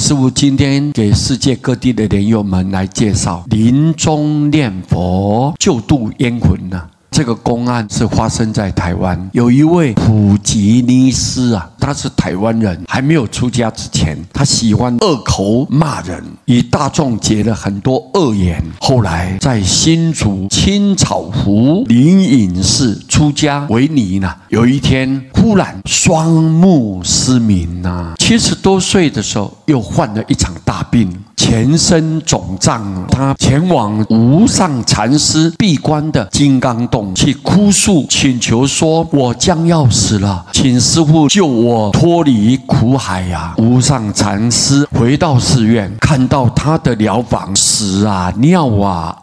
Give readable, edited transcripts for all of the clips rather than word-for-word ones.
师父今天给世界各地的莲友们来介绍临终念佛救度冤魂呢。这个公案是发生在台湾，有一位普吉尼斯他是台湾人，还没有出家之前，他喜欢恶口骂人，与大众结了很多恶缘。后来在新竹青草湖灵隐寺出家为尼呢，有一天忽然双目失明70多岁的时候又患了一场大病，全身肿胀。他前往无上禅师闭关的金刚洞去哭诉请求说，我将要死了，请师父救我脱离苦海无上禅师回到寺院，看到他的疗房屎尿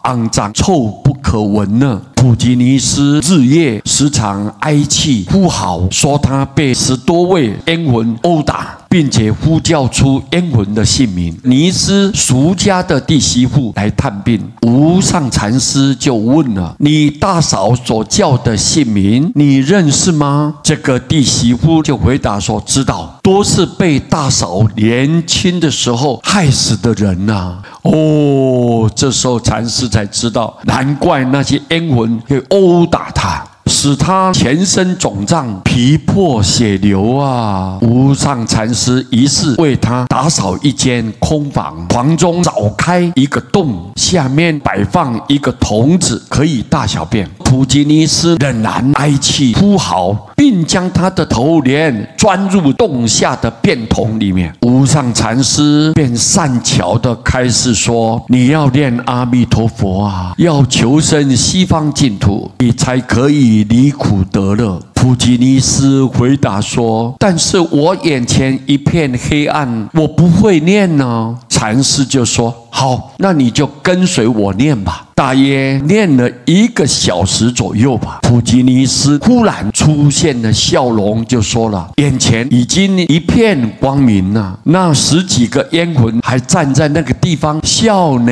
肮脏臭不可闻了。普吉尼斯日夜时常哀泣呼嚎，说他被10多位冤魂殴打，并且呼叫出冤魂的姓名。尼斯俗家的弟媳妇来探病，无上禅师就问了，你大嫂所叫的姓名你认识吗？这个弟媳妇就回答说，知道，都是被大嫂年轻的时候害死的人这时候禅师才知道，难怪那些冤魂会殴打他，使他全身肿胀，皮破血流无上禅师于是为他打扫一间空房，房中凿开一个洞，下面摆放一个桶子，可以大小便。普吉尼斯仍然哀泣呼嚎，并将他的头帘钻入洞下的便桶里面。无上禅师便善巧地开示说，你要念阿弥陀佛要求生西方净土，你才可以离苦得乐。普吉尼斯回答说，但是我眼前一片黑暗，我不会念呢。禅师就说，好，那你就跟随我念吧。大约念了1个小时左右吧，普吉尼斯忽然出现了笑容，就说了，眼前已经一片光明了。那10几个冤魂还站在那个地方笑呢。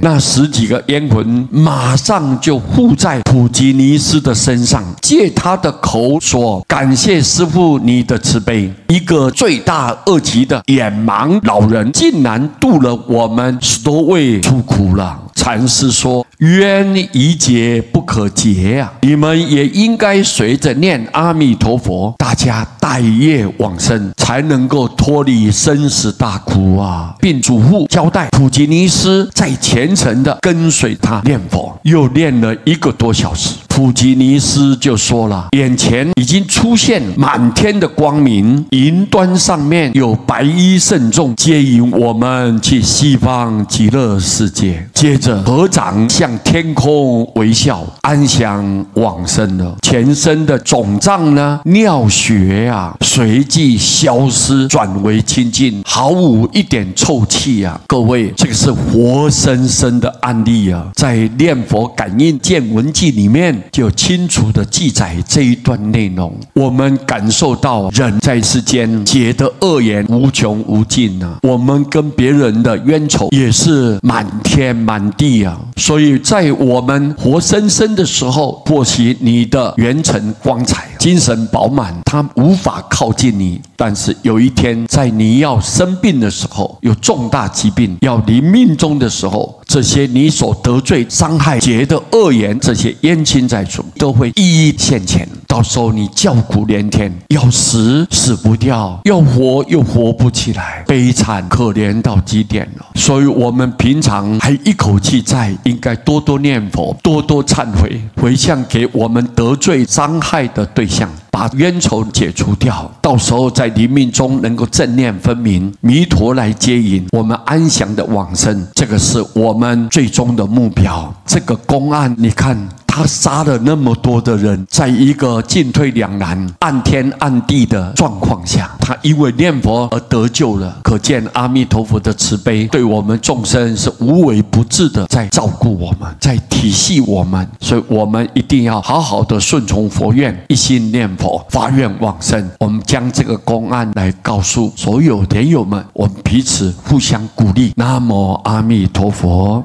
那10几个冤魂马上就附在普吉尼斯的身上，借他的口说，感谢师父你的慈悲，一个罪大恶极的眼盲老人竟然度了我们10多位出苦了。禅师说，冤已结不可结你们也应该随着念阿弥陀佛，大家带业往生，才能够脱离生死大苦并嘱咐交代普吉尼斯再虔诚的跟随他念佛。又念了1个多小时，普吉尼斯就说了，眼前已经出现满天的光明，云端上面有白衣圣众接引我们去西方极乐世界。接着合掌向天空微笑，安详往生了。全身的肿胀尿血随即消失，转为清净，毫无一点臭气各位，这个是活生生的案例在《念佛感应见闻记》里面就清楚的记载这一段内容。我们感受到人在世间结的恶缘无穷无尽我们跟别人的冤仇也是满天满地所以在我们活生生的时候，或许你的元辰光彩，精神饱满，他无法靠近你。但是有一天在你要生病的时候，有重大疾病要临命终的时候，这些你所得罪伤害结的恶缘，这些冤亲债主都会一一现前。到时候你叫苦连天，要死死不掉，要活又活不起来，悲惨可怜到极点了。所以我们平常还一口气在，应该多多念佛，多多忏悔，回向给我们得罪伤害的对象，把冤仇解除掉。到时候在临命中能够正念分明，弥陀来接引我们安详的往生，这个是我们最终的目标。这个公案你看，他杀了那么多的人，在一个进退两难、暗天暗地的状况下，他因为念佛而得救了。可见阿弥陀佛的慈悲，对我们众生是无微不至的，在照顾我们，在体恤我们。所以我们一定要好好的顺从佛愿，一心念佛，发愿往生。我们将这个公案来告诉所有莲友们，我们彼此互相鼓励。南无阿弥陀佛。